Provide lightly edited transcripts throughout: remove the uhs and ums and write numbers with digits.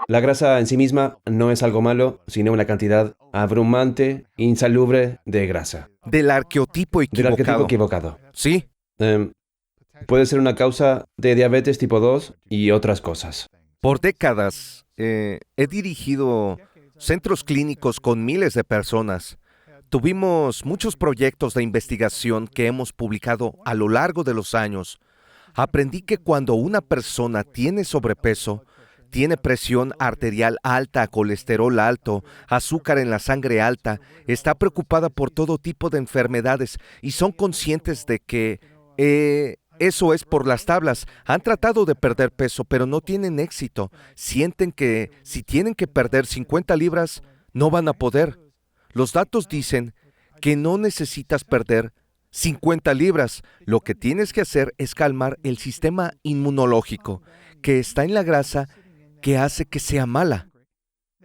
La grasa en sí misma no es algo malo, sino una cantidad abrumante, insalubre de grasa. Del arqueotipo Del arquetipo equivocado. equivocado. Sí, Em, Puede ser una causa de diabetes tipo 2 y otras cosas. por décadas he dirigido centros clínicos con miles de personas. Tuvimos muchos proyectos de investigación que hemos publicado a lo largo de los años. Aprendí que cuando una persona tiene sobrepeso, tiene presión arterial alta, colesterol alto, azúcar en la sangre alta, está preocupada por todo tipo de enfermedades y son conscientes de que eso es por las tablas. Han tratado de perder peso, pero no tienen éxito. Sienten que si tienen que perder 50 libras, no van a poder. Los datos dicen que no necesitas perder 50 libras. Lo que tienes que hacer es calmar el sistema inmunológico, que está en la grasa, que hace que sea mala.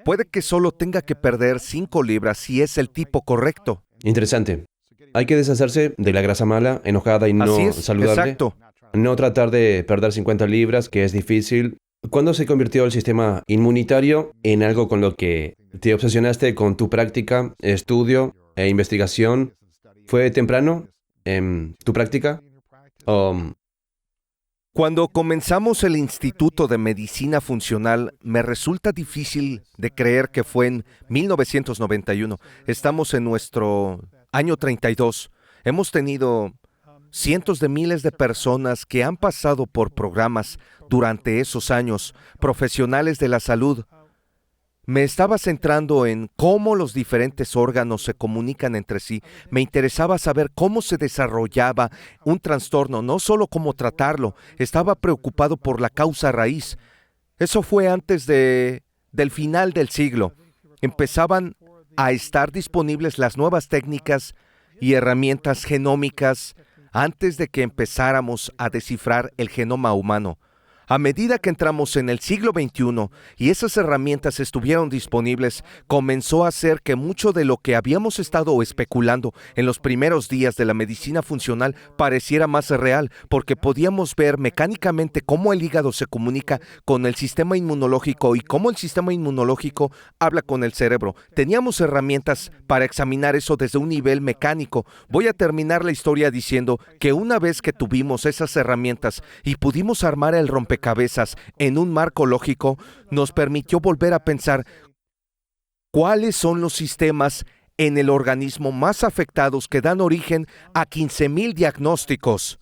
Puede que solo tenga que perder 5 libras si es el tipo correcto. Interesante. Hay que deshacerse de la grasa mala, enojada y Así no es, saludable. exacto. No tratar de perder 50 libras, que es difícil. ¿Cuándo se convirtió el sistema inmunitario en algo con lo que te obsesionaste con tu práctica, estudio e investigación? ¿Fue temprano en tu práctica? ¿O Cuando comenzamos el Instituto de Medicina Funcional, me resulta difícil de creer que fue en 1991. Estamos en nuestro año 32. Hemos tenido cientos de miles de personas que han pasado por programas durante esos años, profesionales de la salud. Me estaba centrando en cómo los diferentes órganos se comunican entre sí. Me interesaba saber cómo se desarrollaba un trastorno, no solo cómo tratarlo. Estaba preocupado por la causa raíz. Eso fue antes del final del siglo. Empezaban a estar disponibles las nuevas técnicas y herramientas genómicas antes de que empezáramos a descifrar el genoma humano. A medida que entramos en el siglo XXI y esas herramientas estuvieron disponibles, comenzó a hacer que mucho de lo que habíamos estado especulando en los primeros días de la medicina funcional pareciera más real, porque podíamos ver mecánicamente cómo el hígado se comunica con el sistema inmunológico y cómo el sistema inmunológico habla con el cerebro. Teníamos herramientas para examinar eso desde un nivel mecánico. Voy a terminar la historia diciendo que una vez que tuvimos esas herramientas y pudimos armar el rompecabezas en un marco lógico, nos permitió volver a pensar cuáles son los sistemas en el organismo más afectados que dan origen a 15,000 diagnósticos.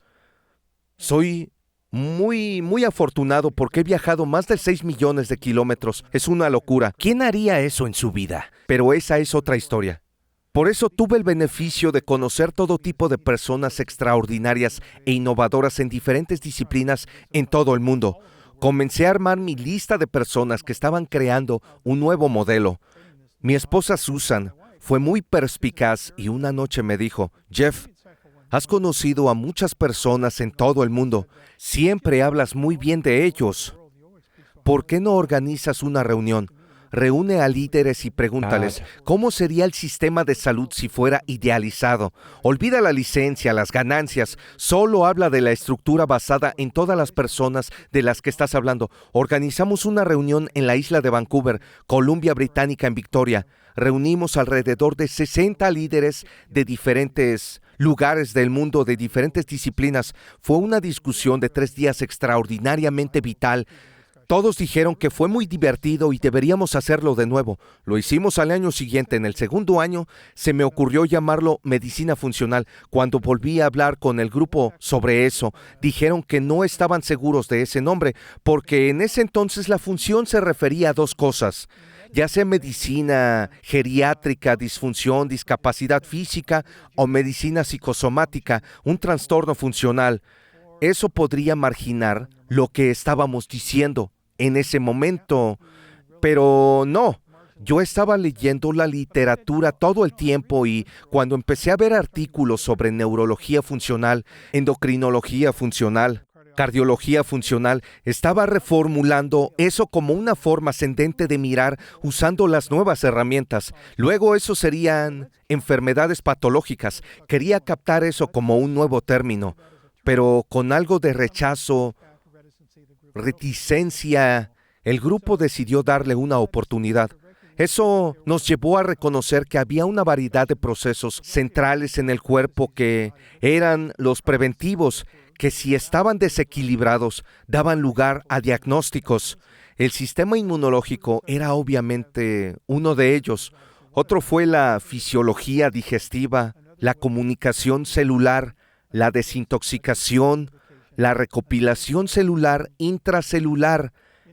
Soy muy afortunado porque he viajado más de 6 millones de kilómetros. Es una locura. ¿Quién haría eso en su vida? Pero esa es otra historia. Por eso tuve el beneficio de conocer todo tipo de personas extraordinarias e innovadoras en diferentes disciplinas en todo el mundo. Comencé a armar mi lista de personas que estaban creando un nuevo modelo. Mi esposa Susan fue muy perspicaz y una noche me dijo: Jeff, has conocido a muchas personas en todo el mundo. Siempre hablas muy bien de ellos. ¿Por qué no organizas una reunión? Reúne a líderes y pregúntales, ¿cómo sería el sistema de salud si fuera idealizado? Olvida la licencia, las ganancias, solo habla de la estructura basada en todas las personas de las que estás hablando. Organizamos una reunión en la isla de Vancouver, Columbia Británica en Victoria. Reunimos alrededor de 60 líderes de diferentes lugares del mundo, de diferentes disciplinas. Fue una discusión de 3 días extraordinariamente vital. Todos dijeron que fue muy divertido y deberíamos hacerlo de nuevo. Lo hicimos al año siguiente. En el segundo año se me ocurrió llamarlo medicina funcional. Cuando volví a hablar con el grupo sobre eso, dijeron que no estaban seguros de ese nombre, porque en ese entonces la función se refería a 2 cosas. Ya sea medicina geriátrica, disfunción, discapacidad física o medicina psicosomática, un trastorno funcional. Eso podría marginar lo que estábamos diciendo en ese momento, pero no. Yo estaba leyendo la literatura todo el tiempo y cuando empecé a ver artículos sobre neurología funcional, endocrinología funcional, cardiología funcional, estaba reformulando eso como una forma ascendente de mirar usando las nuevas herramientas. Luego eso serían enfermedades patológicas. Quería captar eso como un nuevo término, pero con algo de rechazo, reticencia El grupo decidió darle una oportunidad. Eso nos llevó a reconocer que había una variedad de procesos centrales en el cuerpo que eran los preventivos, que si estaban desequilibrados daban lugar a diagnósticos. El sistema inmunológico era obviamente uno de ellos. Otro fue la fisiología digestiva, la comunicación celular, la desintoxicación, la recopilación celular intracelular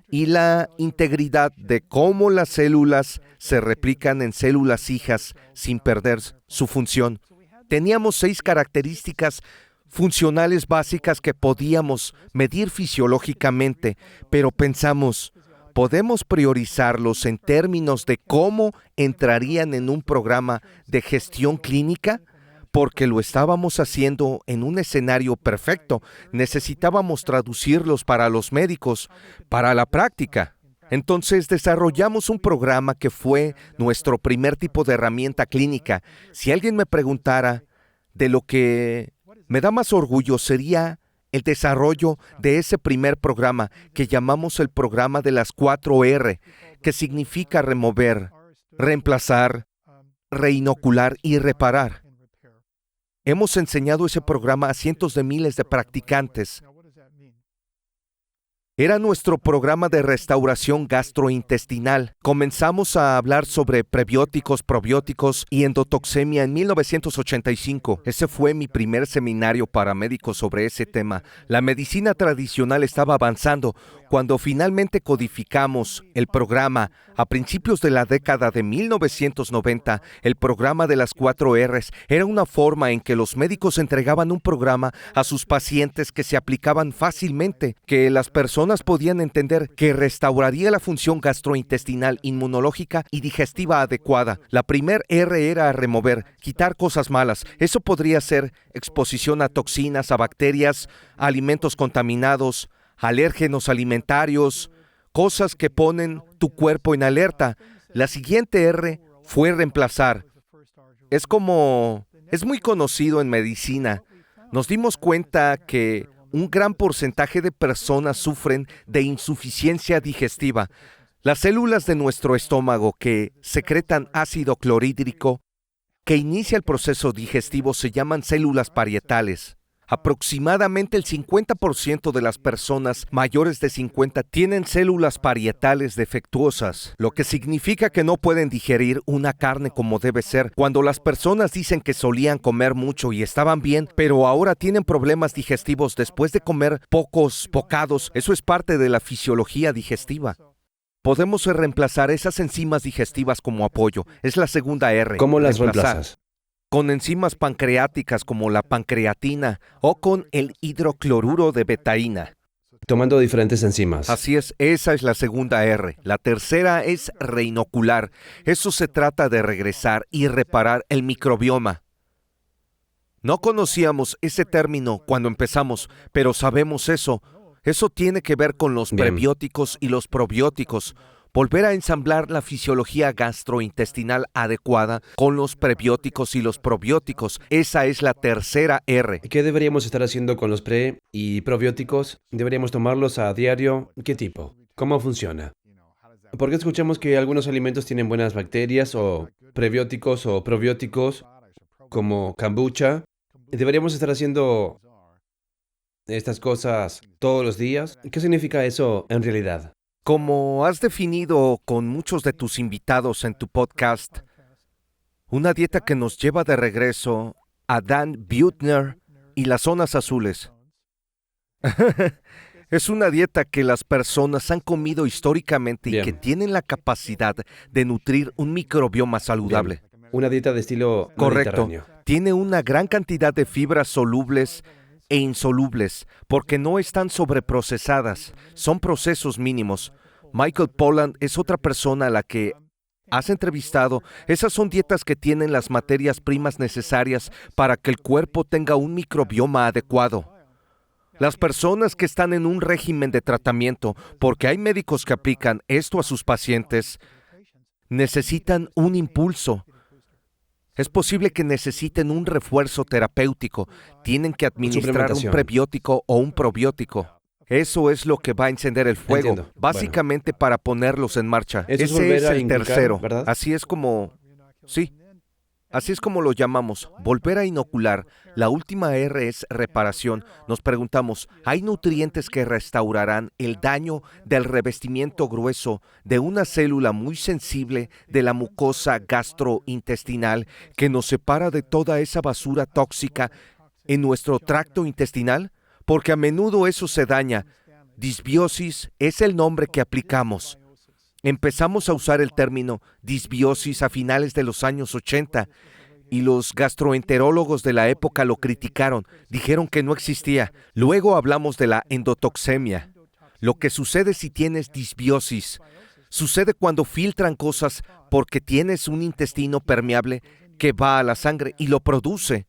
y la integridad de cómo las células se replican en células hijas sin perder su función. Teníamos 6 características funcionales básicas que podíamos medir fisiológicamente, pero pensamos, ¿podemos priorizarlos en términos de cómo entrarían en un programa de gestión clínica? Porque lo estábamos haciendo en un escenario perfecto. Necesitábamos traducirlos para los médicos, para la práctica. Entonces desarrollamos un programa que fue nuestro primer tipo de herramienta clínica. Si alguien me preguntara de lo que me da más orgullo, sería el desarrollo de ese primer programa que llamamos el programa de las 4R, que significa remover, reemplazar, reinocular y reparar. Hemos enseñado ese programa a cientos de miles de practicantes. Era nuestro programa de restauración gastrointestinal. Comenzamos a hablar sobre prebióticos, probióticos y endotoxemia en 1985. Ese fue mi primer seminario para médicos sobre ese tema. La medicina tradicional estaba avanzando. Cuando finalmente codificamos el programa a principios de la década de 1990, el programa de las 4 Rs era una forma en que los médicos entregaban un programa a sus pacientes que se aplicaban fácilmente, que las personas podían entender, que restauraría la función gastrointestinal, inmunológica y digestiva adecuada. La primer R era remover, quitar cosas malas. Eso podría ser exposición a toxinas, a bacterias, a alimentos contaminados, alérgenos alimentarios, cosas que ponen tu cuerpo en alerta. La siguiente R fue reemplazar. Es muy conocido en medicina. Nos dimos cuenta que un gran porcentaje de personas sufren de insuficiencia digestiva. Las células de nuestro estómago que secretan ácido clorhídrico, que inicia el proceso digestivo, se llaman células parietales. Aproximadamente el 50% de las personas mayores de 50 tienen células parietales defectuosas, lo que significa que no pueden digerir una carne como debe ser. Cuando las personas dicen que solían comer mucho y estaban bien, pero ahora tienen problemas digestivos después de comer pocos bocados, eso es parte de la fisiología digestiva. Podemos reemplazar esas enzimas digestivas como apoyo. Es la segunda R. ¿Cómo las reemplazas? Con enzimas pancreáticas como la pancreatina o con el hidrocloruro de betaína. Tomando diferentes enzimas. Así es, esa es la segunda R. La tercera es reinocular. Eso se trata de regresar y reparar el microbioma. No conocíamos ese término cuando empezamos, pero sabemos eso. Eso tiene que ver con los prebióticos y los probióticos. Volver a ensamblar la fisiología gastrointestinal adecuada con los prebióticos y los probióticos. Esa es la tercera R. ¿Qué deberíamos estar haciendo con los pre y probióticos? ¿Deberíamos tomarlos a diario? ¿Qué tipo? ¿Cómo funciona? Porque escuchamos que algunos alimentos tienen buenas bacterias o prebióticos o probióticos, como kombucha. ¿Deberíamos estar haciendo estas cosas todos los días? ¿Qué significa eso en realidad? Como has definido con muchos de tus invitados en tu podcast, una dieta que nos lleva de regreso a Dan Buettner y las zonas azules. Es una dieta que las personas han comido históricamente y que tienen la capacidad de nutrir un microbioma saludable. Una dieta de estilo mediterráneo. Correcto. Tiene una gran cantidad de fibras solubles e insolubles, porque no están sobreprocesadas, son procesos mínimos. Michael Pollan es otra persona a la que has entrevistado. Esas son dietas que tienen las materias primas necesarias para que el cuerpo tenga un microbioma adecuado. Las personas que están en un régimen de tratamiento, porque hay médicos que aplican esto a sus pacientes, necesitan un impulso. Es posible que necesiten un refuerzo terapéutico. Tienen que administrar un prebiótico o un probiótico. Eso es lo que va a encender el fuego, Entiendo. básicamente para ponerlos en marcha. Eso es Ese volver es a el inculcar, tercero. ¿verdad? Así es como lo llamamos, volver a inocular. La última R es reparación. Nos preguntamos, ¿hay nutrientes que restaurarán el daño del revestimiento grueso de una célula muy sensible de la mucosa gastrointestinal que nos separa de toda esa basura tóxica en nuestro tracto intestinal? Porque a menudo eso se daña. Disbiosis es el nombre que aplicamos. Empezamos a usar el término disbiosis a finales de los años 80 y los gastroenterólogos de la época lo criticaron, dijeron que no existía. Luego hablamos de la endotoxemia. Lo que sucede si tienes disbiosis, sucede cuando filtran cosas porque tienes un intestino permeable que va a la sangre y lo produce.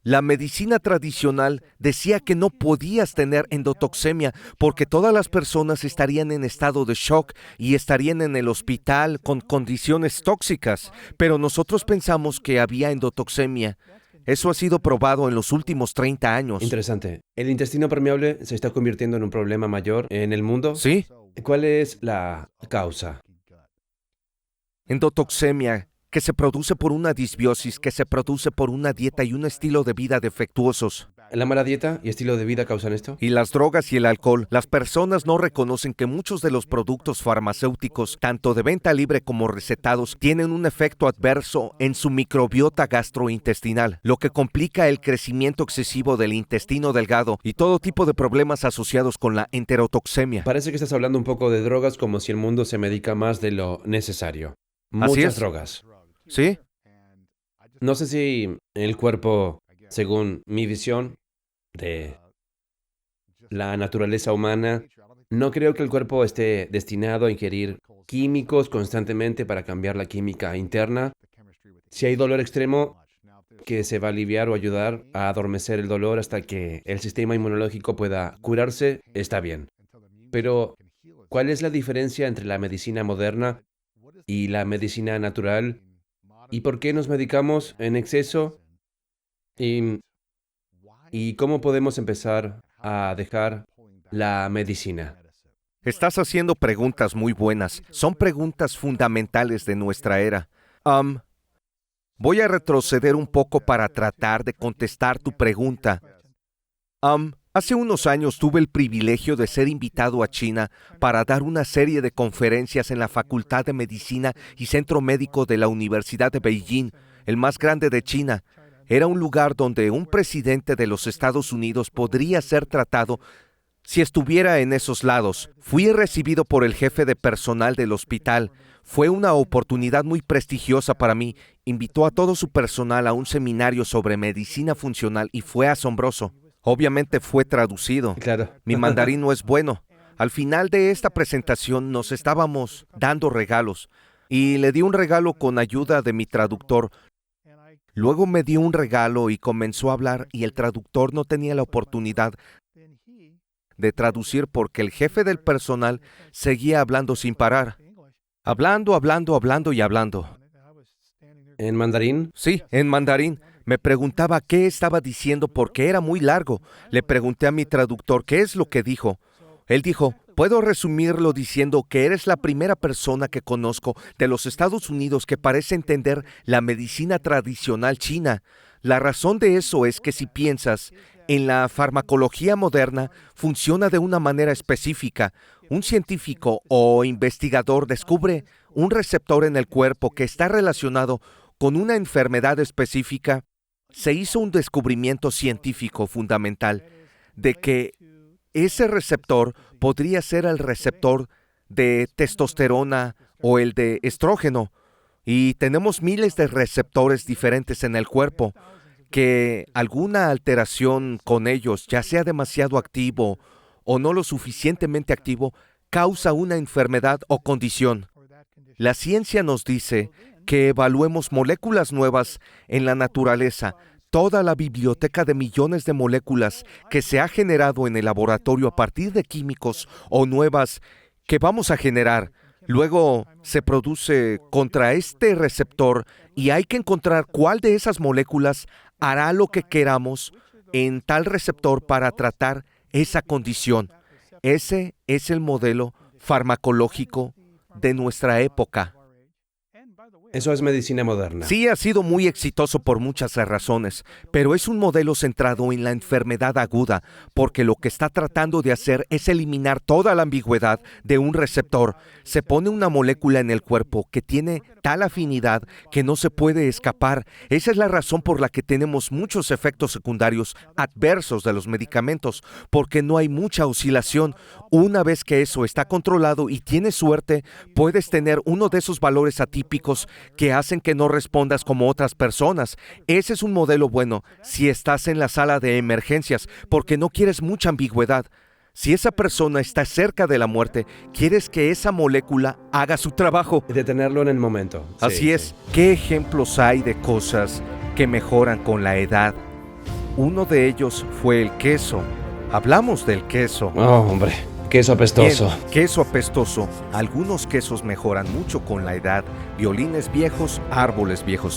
La medicina tradicional decía que no podías tener endotoxemia porque todas las personas estarían en estado de shock y estarían en el hospital con condiciones tóxicas, pero nosotros pensamos que había endotoxemia. Eso ha sido probado en los últimos 30 años. Interesante. ¿El intestino permeable se está convirtiendo en un problema mayor en el mundo? ¿Sí? ¿Cuál es la causa? Endotoxemia, que se produce por una disbiosis, que se produce por una dieta y un estilo de vida defectuosos. ¿La mala dieta y estilo de vida causan esto? Y las drogas y el alcohol. Las personas no reconocen que muchos de los productos farmacéuticos, tanto de venta libre como recetados, tienen un efecto adverso en su microbiota gastrointestinal, lo que complica el crecimiento excesivo del intestino delgado y todo tipo de problemas asociados con la enterotoxemia. Parece que estás hablando un poco de drogas como si el mundo se medica más de lo necesario. Así Muchas es. drogas. ¿Sí? No sé si el cuerpo, según mi visión de la naturaleza humana, no creo que el cuerpo esté destinado a ingerir químicos constantemente para cambiar la química interna. Si hay dolor extremo, que se va a aliviar o ayudar a adormecer el dolor hasta que el sistema inmunológico pueda curarse, está bien. Pero, ¿cuál es la diferencia entre la medicina moderna y la medicina natural? ¿Y por qué nos medicamos en exceso? ¿Y cómo podemos empezar a dejar la medicina? Estás haciendo preguntas muy buenas. Son preguntas fundamentales de nuestra era. Voy a retroceder un poco para tratar de contestar tu pregunta. Hace unos años tuve el privilegio de ser invitado a China para dar una serie de conferencias en la Facultad de Medicina y Centro Médico de la Universidad de Beijing, el más grande de China. Era un lugar donde un presidente de los Estados Unidos podría ser tratado si estuviera en esos lados. Fui recibido por el jefe de personal del hospital. Fue una oportunidad muy prestigiosa para mí. Invitó a todo su personal a un seminario sobre medicina funcional y fue asombroso. Obviamente fue traducido. Claro. Mi mandarín no es bueno. Al final de esta presentación nos estábamos dando regalos y le di un regalo con ayuda de mi traductor. Luego me dio un regalo y comenzó a hablar y el traductor no tenía la oportunidad de traducir porque el jefe del personal seguía hablando sin parar. Hablando y hablando. ¿En mandarín? Sí, en mandarín. Me preguntaba qué estaba diciendo porque era muy largo. Le pregunté a mi traductor qué es lo que dijo. Él dijo, puedo resumirlo diciendo que eres la primera persona que conozco de los Estados Unidos que parece entender la medicina tradicional china. La razón de eso es que si piensas en la farmacología moderna, funciona de una manera específica. Un científico o investigador descubre un receptor en el cuerpo que está relacionado con una enfermedad específica. Se hizo un descubrimiento científico fundamental de que ese receptor podría ser el receptor de testosterona o el de estrógeno. Y tenemos miles de receptores diferentes en el cuerpo que alguna alteración con ellos, ya sea demasiado activo o no lo suficientemente activo, causa una enfermedad o condición. La ciencia nos dice que evaluemos moléculas nuevas en la naturaleza, toda la biblioteca de millones de moléculas que se ha generado en el laboratorio a partir de químicos o nuevas que vamos a generar. Luego se produce contra este receptor y hay que encontrar cuál de esas moléculas hará lo que queramos en tal receptor para tratar esa condición. Ese es el modelo farmacológico de nuestra época. Eso es medicina moderna. Sí, ha sido muy exitoso por muchas razones, pero es un modelo centrado en la enfermedad aguda, porque lo que está tratando de hacer es eliminar toda la ambigüedad de un receptor. Se pone una molécula en el cuerpo que tiene tal afinidad que no se puede escapar. Esa es la razón por la que tenemos muchos efectos secundarios adversos de los medicamentos, porque no hay mucha oscilación. Una vez que eso está controlado y tienes suerte, puedes tener uno de esos valores atípicos que hacen que no respondas como otras personas. Ese es un modelo bueno si estás en la sala de emergencias, porque no quieres mucha ambigüedad. Si esa persona está cerca de la muerte, quieres que esa molécula haga su trabajo. Detenerlo en el momento. Así es. ¿Qué ejemplos hay de cosas que mejoran con la edad? Uno de ellos fue el queso. Hablamos del queso. Oh, hombre. Queso apestoso. Bien, queso apestoso. Algunos quesos mejoran mucho con la edad. Violines viejos, árboles viejos.